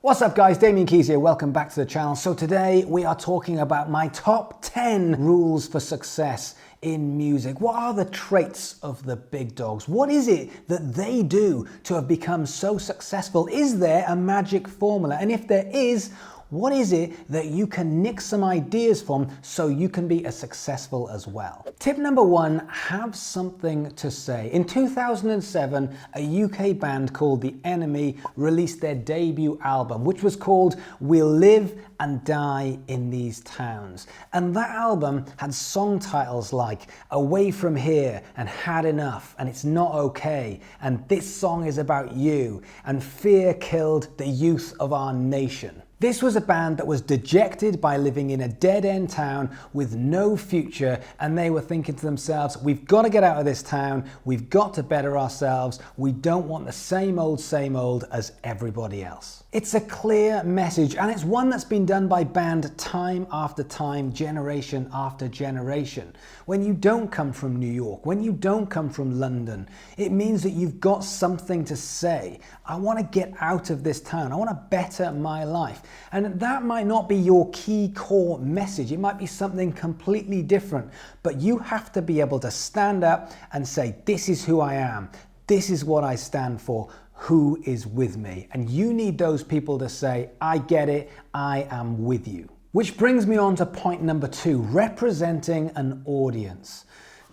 What's up guys, Damian Keyes here, welcome back to the channel. So today we are talking about my top 10 rules for success in music. What are the traits of the big dogs? What is it that they do to have become so successful? Is there a magic formula? And if there is, what is it that you can nick some ideas from so you can be as successful as well? Tip number one, have something to say. In 2007, a UK band called The Enemy released their debut album, which was called We'll Live and Die in These Towns. And that album had song titles like Away From Here and Had Enough and It's Not Okay and This Song Is About You and Fear Killed the Youth of Our Nation. This was a band that was dejected by living in a dead-end town with no future, and they were thinking to themselves, we've got to get out of this town, we've got to better ourselves, we don't want the same old as everybody else. It's a clear message, and it's one that's been done by band time after time, generation after generation. When you don't come from New York, when you don't come from London, it means that you've got something to say. I want to get out of this town, I want to better my life. And that might not be your key core message, it might be something completely different, but you have to be able to stand up and say, this is who I am, this is what I stand for, who is with me? And you need those people to say, I get it, I am with you. Which brings me on to point number two, representing an audience.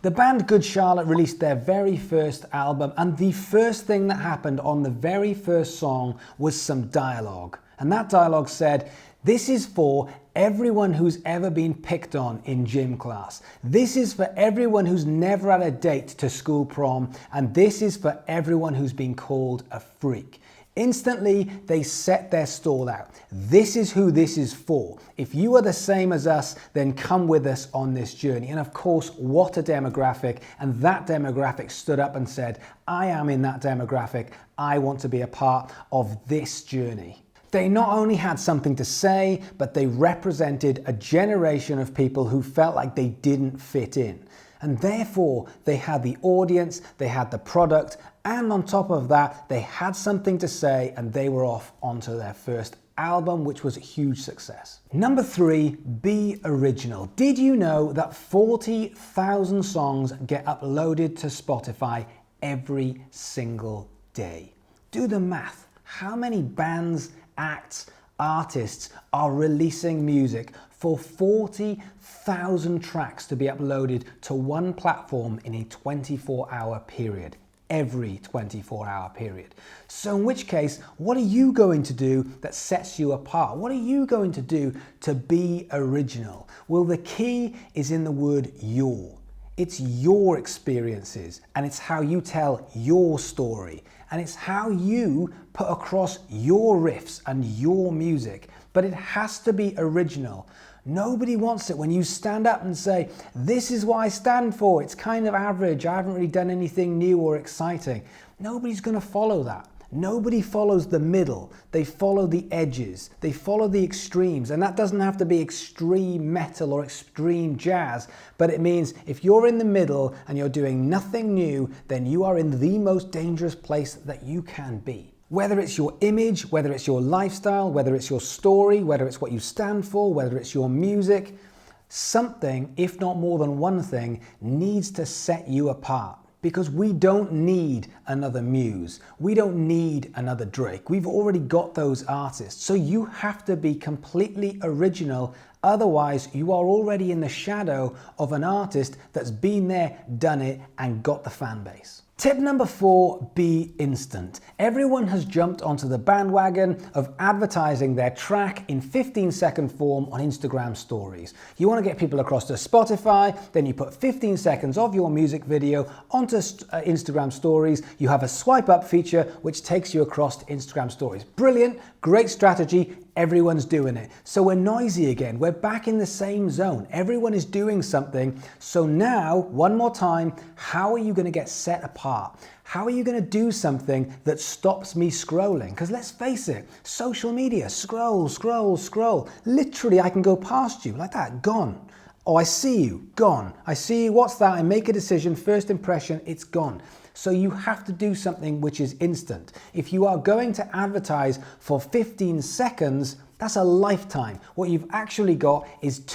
The band Good Charlotte released their very first album, and the first thing that happened on the very first song was some dialogue. And that dialogue said, this is for everyone who's ever been picked on in gym class. This is for everyone who's never had a date to school prom. And this is for everyone who's been called a freak. Instantly, they set their stall out. This is who this is for. If you are the same as us, then come with us on this journey. And of course, what a demographic. And that demographic stood up and said, I am in that demographic. I want to be a part of this journey. They not only had something to say, but they represented a generation of people who felt like they didn't fit in. And therefore, they had the audience, they had the product, and on top of that, they had something to say, and they were off onto their first album, which was a huge success. Number three, be original. Did you know that 40,000 songs get uploaded to Spotify every single day? Do the math. How many bands, acts, artists are releasing music for 40,000 tracks to be uploaded to one platform in a 24-hour period? Every 24-hour period. So in which case, what are you going to do that sets you apart? What are you going to do to be original? Well, the key is in the word your. It's your experiences, and it's how you tell your story, and it's how you put across your riffs and your music, but it has to be original. Nobody wants it when you stand up and say, this is what I stand for, it's kind of average, I haven't really done anything new or exciting. Nobody's going to follow that. Nobody follows the middle, they follow the edges, they follow the extremes, and that doesn't have to be extreme metal or extreme jazz, but it means if you're in the middle and you're doing nothing new, then you are in the most dangerous place that you can be. Whether it's your image, whether it's your lifestyle, whether it's your story, whether it's what you stand for, whether it's your music, something, if not more than one thing, needs to set you apart. Because we don't need another Muse. We don't need another Drake. We've already got those artists. So you have to be completely original. Otherwise, you are already in the shadow of an artist that's been there, done it, and got the fan base. Tip number four, be instant. Everyone has jumped onto the bandwagon of advertising their track in 15-second form on Instagram stories. You want to get people across to Spotify, then you put 15 seconds of your music video onto Instagram stories. You have a swipe up feature which takes you across to Instagram stories. Brilliant, great strategy. Everyone's doing it. So we're noisy again. We're back in the same zone. Everyone is doing something. So now, one more time, how are you going to get set apart? How are you going to do something that stops me scrolling? Because let's face it, social media, scroll, scroll, scroll. Literally, I can go past you like that, gone. Oh, I see you, gone. I see you, what's that? I make a decision, first impression, it's gone. So you have to do something which is instant. If you are going to advertise for 15 seconds, that's a lifetime. What you've actually got is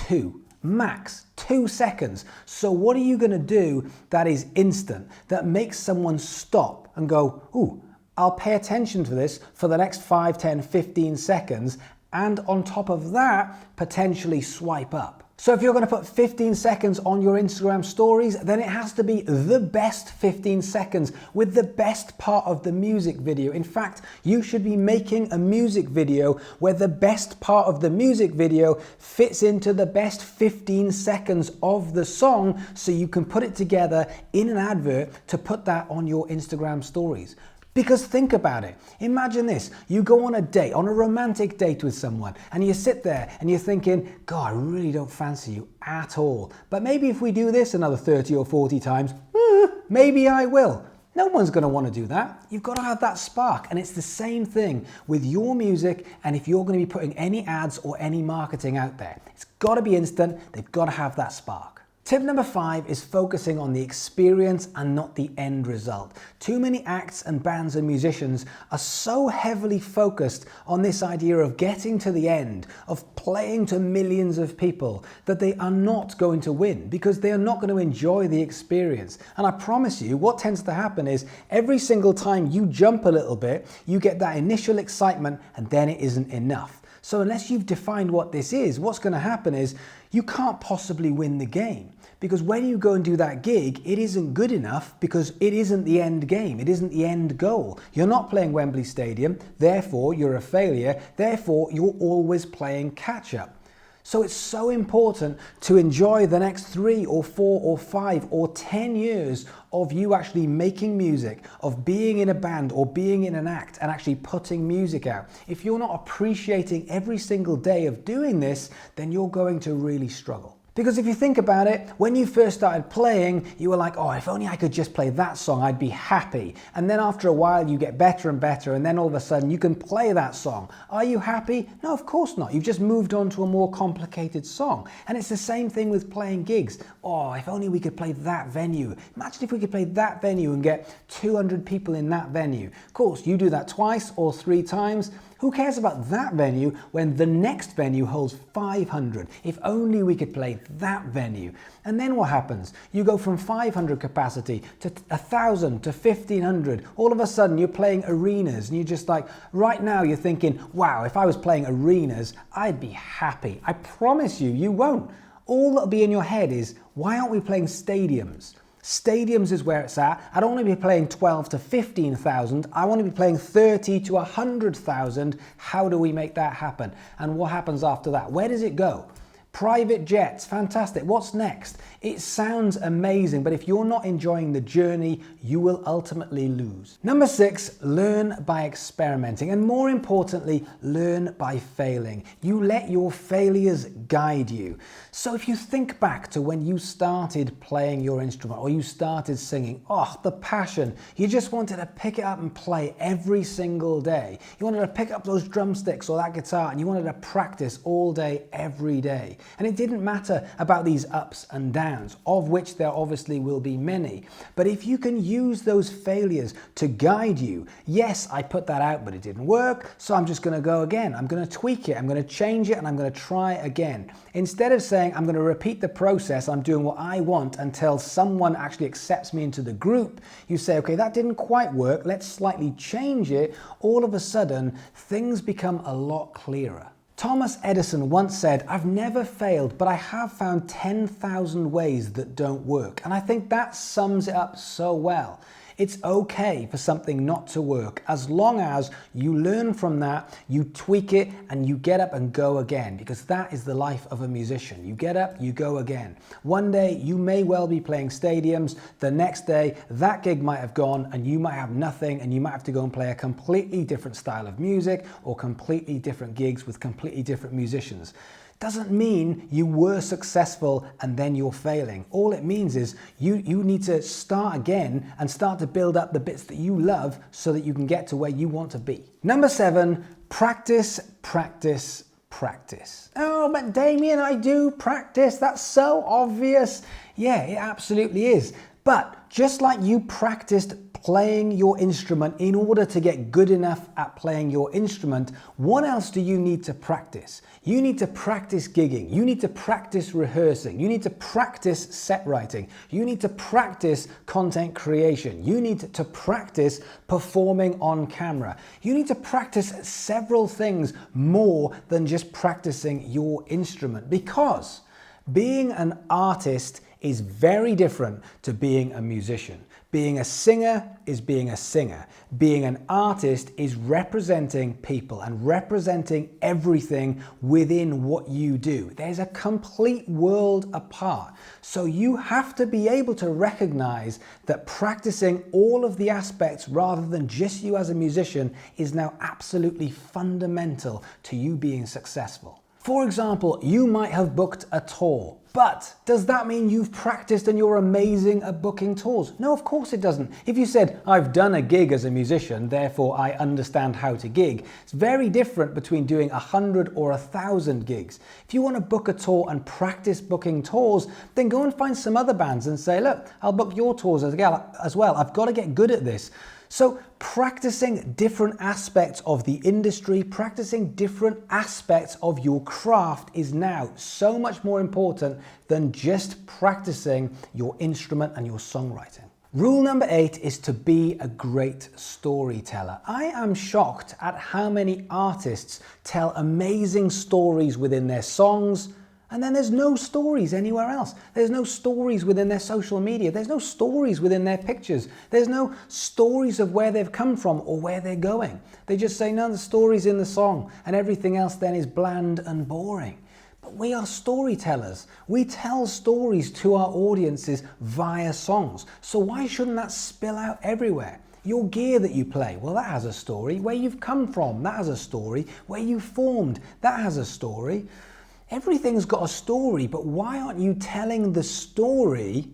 max 2 seconds. So what are you going to do that is instant, that makes someone stop and go, ooh, I'll pay attention to this for the next 5, 10, 15 seconds, and on top of that, potentially swipe up. So if you're going to put 15 seconds on your Instagram stories, then it has to be the best 15 seconds with the best part of the music video. In fact, you should be making a music video where the best part of the music video fits into the best 15 seconds of the song, so you can put it together in an advert to put that on your Instagram stories. Because think about it. Imagine this. You go on a date, on a romantic date with someone, and you sit there and you're thinking, God, I really don't fancy you at all. But maybe if we do this another 30 or 40 times, maybe I will. No one's going to want to do that. You've got to have that spark. And it's the same thing with your music, and if you're going to be putting any ads or any marketing out there. It's got to be instant. They've got to have that spark. Tip number 5 is focusing on the experience and not the end result. Too many acts and bands and musicians are so heavily focused on this idea of getting to the end, of playing to millions of people, that they are not going to win because they are not going to enjoy the experience. And I promise you, what tends to happen is every single time you jump a little bit, you get that initial excitement and then it isn't enough. So unless you've defined what this is, what's going to happen is you can't possibly win the game. Because when you go and do that gig, it isn't good enough because it isn't the end game. It isn't the end goal. You're not playing Wembley Stadium, therefore you're a failure, therefore you're always playing catch up. So it's so important to enjoy the next 3 or 4 or 5 or 10 years of you actually making music, of being in a band or being in an act and actually putting music out. If you're not appreciating every single day of doing this, then you're going to really struggle. Because if you think about it, when you first started playing, you were like, oh, if only I could just play that song, I'd be happy. And then after a while, you get better and better, and then all of a sudden, you can play that song. Are you happy? No, of course not. You've just moved on to a more complicated song. And it's the same thing with playing gigs. Oh, if only we could play that venue. Imagine if we could play that venue and get 200 people in that venue. Of course, you do that twice or 3 times. Who cares about that venue when the next venue holds 500? If only we could play that venue. And then what happens? You go from 500 capacity to 1,000 to 1,500. All of a sudden you're playing arenas and you're just like, right now you're thinking, wow, if I was playing arenas, I'd be happy. I promise you, you won't. All that'll be in your head is, why aren't we playing stadiums? Stadiums is where it's at. I don't want to be playing 12 to 15,000. I want to be playing 30 to 100,000. How do we make that happen? And what happens after that? Where does it go? Private jets, fantastic. What's next? It sounds amazing, but if you're not enjoying the journey, you will ultimately lose. Number 6, learn by experimenting, and more importantly, learn by failing. You let your failures guide you. So if you think back to when you started playing your instrument or you started singing, oh, the passion, you just wanted to pick it up and play every single day. You wanted to pick up those drumsticks or that guitar and you wanted to practice all day, every day. And it didn't matter about these ups and downs, of which there obviously will be many. But if you can use those failures to guide you, yes, I put that out, but it didn't work, so I'm just going to go again. I'm going to tweak it, I'm going to change it, and I'm going to try again. Instead of saying, I'm going to repeat the process, I'm doing what I want until someone actually accepts me into the group, you say, okay, that didn't quite work, let's slightly change it. All of a sudden, things become a lot clearer. Thomas Edison once said, I've never failed, but I have found 10,000 ways that don't work. And I think that sums it up so well. It's okay for something not to work as long as you learn from that, you tweak it, and you get up and go again, because that is the life of a musician. You get up, you go again. One day you may well be playing stadiums, the next day that gig might have gone and you might have nothing and you might have to go and play a completely different style of music or completely different gigs with completely different musicians. Doesn't mean you were successful and then you're failing. All it means is you need to start again and start to build up the bits that you love so that you can get to where you want to be. Number 7, practice, practice, practice. Oh, but Damian, I do practice. That's so obvious. Yeah, it absolutely is. But just like you practiced playing your instrument in order to get good enough at playing your instrument, what else do you need to practice? You need to practice gigging. You need to practice rehearsing. You need to practice set writing. You need to practice content creation. You need to practice performing on camera. You need to practice several things more than just practicing your instrument, because being an artist is very different to being a musician. Being a singer is being a singer. Being an artist is representing people and representing everything within what you do. There's a complete world apart. So you have to be able to recognize that practicing all of the aspects rather than just you as a musician is now absolutely fundamental to you being successful. For example, you might have booked a tour, but does that mean you've practiced and you're amazing at booking tours? No, of course it doesn't. If you said, I've done a gig as a musician, therefore I understand how to gig, it's very different between doing 100 or 1,000 gigs. If you want to book a tour and practice booking tours, then go and find some other bands and say, look, I'll book your tours as well. I've got to get good at this. So practicing different aspects of the industry, practicing different aspects of your craft is now so much more important than just practicing your instrument and your songwriting. Rule number 8 is to be a great storyteller. I am shocked at how many artists tell amazing stories within their songs, and then there's no stories anywhere else. There's no stories within their social media. There's no stories within their pictures. There's no stories of where they've come from or where they're going. They just say, no, the story's in the song, and everything else then is bland and boring. But we are storytellers. We tell stories to our audiences via songs. So why shouldn't that spill out everywhere? Your gear that you play, well, that has a story. Where you've come from, that has a story. Where you formed, that has a story. Everything's got a story, but why aren't you telling the story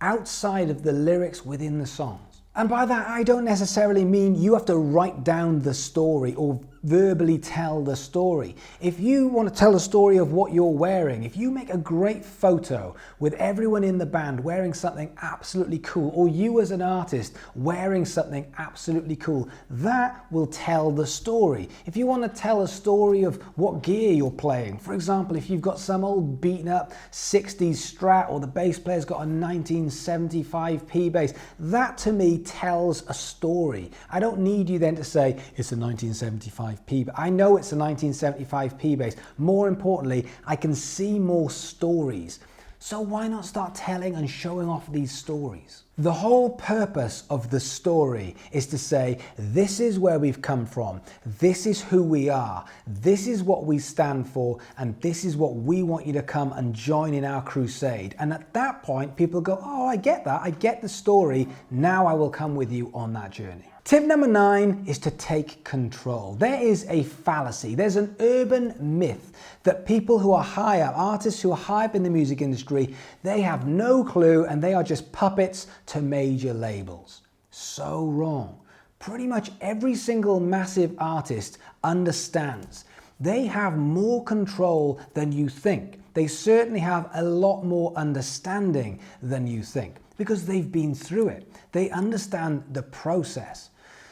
outside of the lyrics within the songs? And by that, I don't necessarily mean you have to write down the story or verbally tell the story. If you want to tell the story of what you're wearing, if you make a great photo with everyone in the band wearing something absolutely cool, or you as an artist wearing something absolutely cool, that will tell the story. If you want to tell a story of what gear you're playing, for example, if you've got some old beaten up 60s Strat, or the bass player's got a 1975 P bass, that to me tells a story. I don't need you then to say it's a 1975 P, but I know it's a 1975 P bass. More importantly, I can see more stories. So why not start telling and showing off these stories? The whole purpose of the story is to say, this is where we've come from, this is who we are, this is what we stand for, and this is what we want you to come and join in our crusade. And at that point, people go, oh, I get that, I get the story, now I will come with you on that journey. Tip number 9 is to take control. There is a fallacy, there's an urban myth that people who are high up, artists who are high up in the music industry, they have no clue and they are just puppets to major labels. So wrong. Pretty much every single massive artist understands. They have more control than you think. They certainly have a lot more understanding than you think because they've been through it. They understand the process.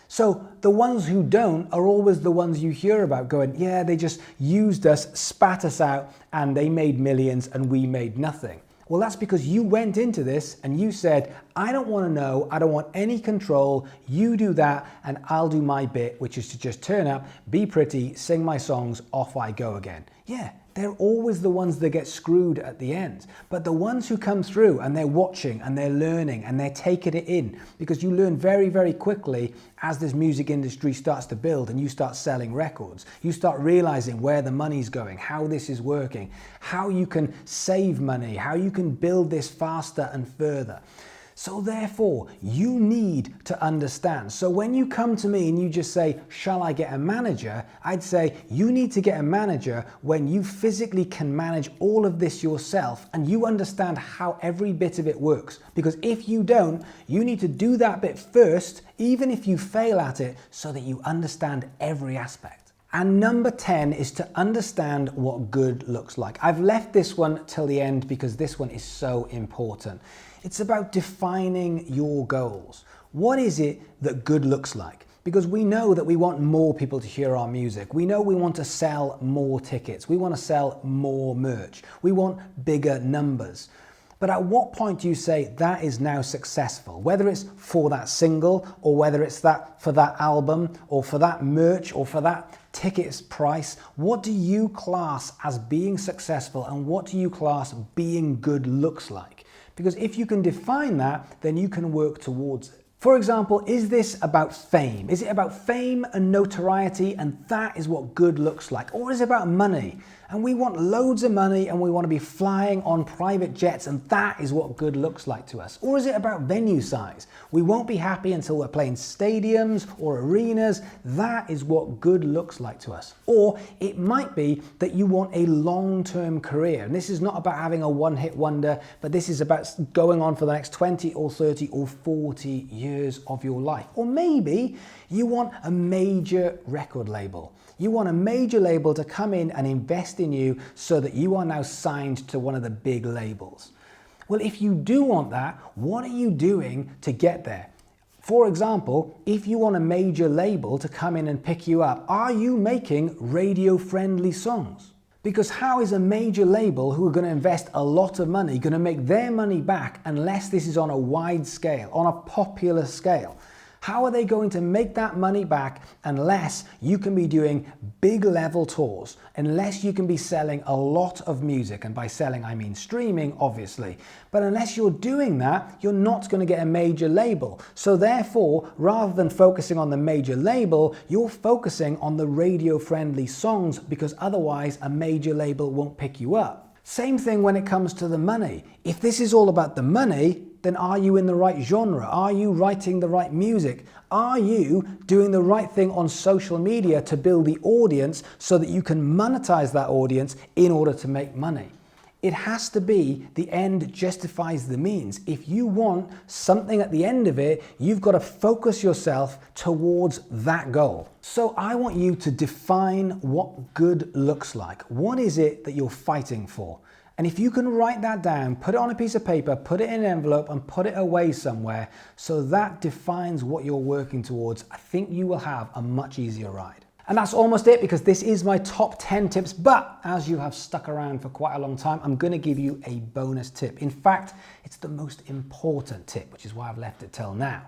So the ones who don't are always the ones you hear about going, yeah, they just used us, spat us out, and they made millions and we made nothing. Well, that's because you went into this and you said, I don't want to know, I don't want any control, you do that and I'll do my bit, which is to just turn up, be pretty, sing my songs, off I go again. Yeah, they're always the ones that get screwed at the end. But the ones who come through and they're watching and they're learning and they're taking it in, because you learn very, very quickly as this music industry starts to build and you start selling records, you start realizing where the money's going, how this is working, how you can save money, how you can build this faster and further. So therefore, you need to understand. So when you come to me and you just say, shall I get a manager? I'd say you need to get a manager when you physically can manage all of this yourself and you understand how every bit of it works. Because if you don't, you need to do that bit first, even if you fail at it, so that you understand every aspect. And number 10 is to understand what good looks like. I've left this one till the end because this one is so important. It's about defining your goals. What is it that good looks like? Because we know that we want more people to hear our music. We know we want to sell more tickets. We want to sell more merch. We want bigger numbers. But at what point do you say that is now successful? Whether it's for that single, or whether it's that for that album, or for that merch, or for that tickets price, what do you class as being successful, and what do you class being good looks like? Because if you can define that, then you can work towards it. For example, is this about fame? Is it about fame and notoriety, and that is what good looks like? Or is it about money? And we want loads of money and we want to be flying on private jets, and that is what good looks like to us? Or is it about venue size? We won't be happy until we're playing stadiums or arenas. That is what good looks like to us. Or it might be that you want a long-term career. And this is not about having a one-hit wonder, but this is about going on for the next 20 or 30 or 40 years of your life. Or maybe you want a major record label. You want a major label to come in and invest in you so that you are now signed to one of the big labels. Well, if you do want that, what are you doing to get there? For example, if you want a major label to come in and pick you up, are you making radio-friendly songs? Because how is a major label who are going to invest a lot of money going to make their money back unless this is on a wide scale, on a popular scale? How are they going to make that money back unless you can be doing big level tours, unless you can be selling a lot of music? And by selling, I mean streaming, obviously. But unless you're doing that, you're not going to get a major label. So therefore, rather than focusing on the major label, you're focusing on the radio-friendly songs, because otherwise a major label won't pick you up. Same thing when it comes to the money. If this is all about the money, then are you in the right genre? Are you writing the right music? Are you doing the right thing on social media to build the audience so that you can monetize that audience in order to make money? It has to be the end justifies the means. If you want something at the end of it, you've got to focus yourself towards that goal. So I want you to define what good looks like. What is it that you're fighting for? And if you can write that down, put it on a piece of paper, put it in an envelope and put it away somewhere, so that defines what you're working towards, I think you will have a much easier ride. And that's almost it, because this is my top 10 tips. But as you have stuck around for quite a long time, I'm going to give you a bonus tip. In fact, it's the most important tip, which is why I've left it till now.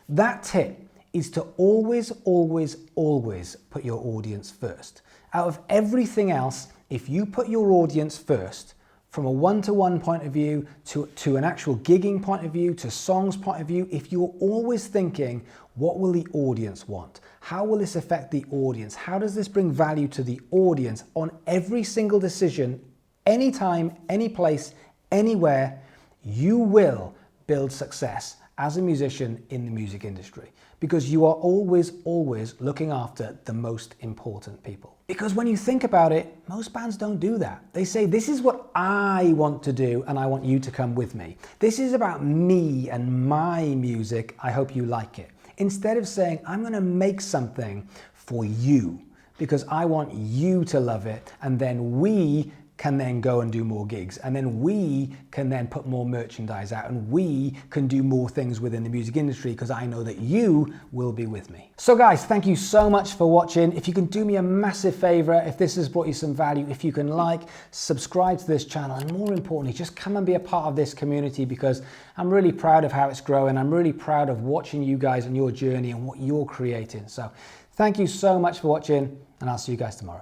That tip is to always, always, always put your audience first. Out of everything else, if you put your audience first, from a one-to-one point of view, to an actual gigging point of view, to songs point of view, if you're always thinking, what will the audience want? How will this affect the audience? How does this bring value to the audience on every single decision, anytime, any place, anywhere, you will build success as a musician in the music industry, because you are always, always looking after the most important people. Because when you think about it, most bands don't do that. They say, this is what I want to do and I want you to come with me. This is about me and my music. I hope you like it. Instead of saying, I'm going to make something for you because I want you to love it, and then we can then go and do more gigs, and then we can then put more merchandise out, and we can do more things within the music industry because I know that you will be with me. So guys, thank you so much for watching. If you can do me a massive favor, if this has brought you some value, if you can like, subscribe to this channel, and more importantly, just come and be a part of this community, because I'm really proud of how it's growing. I'm really proud of watching you guys on your journey and what you're creating. So thank you so much for watching, and I'll see you guys tomorrow.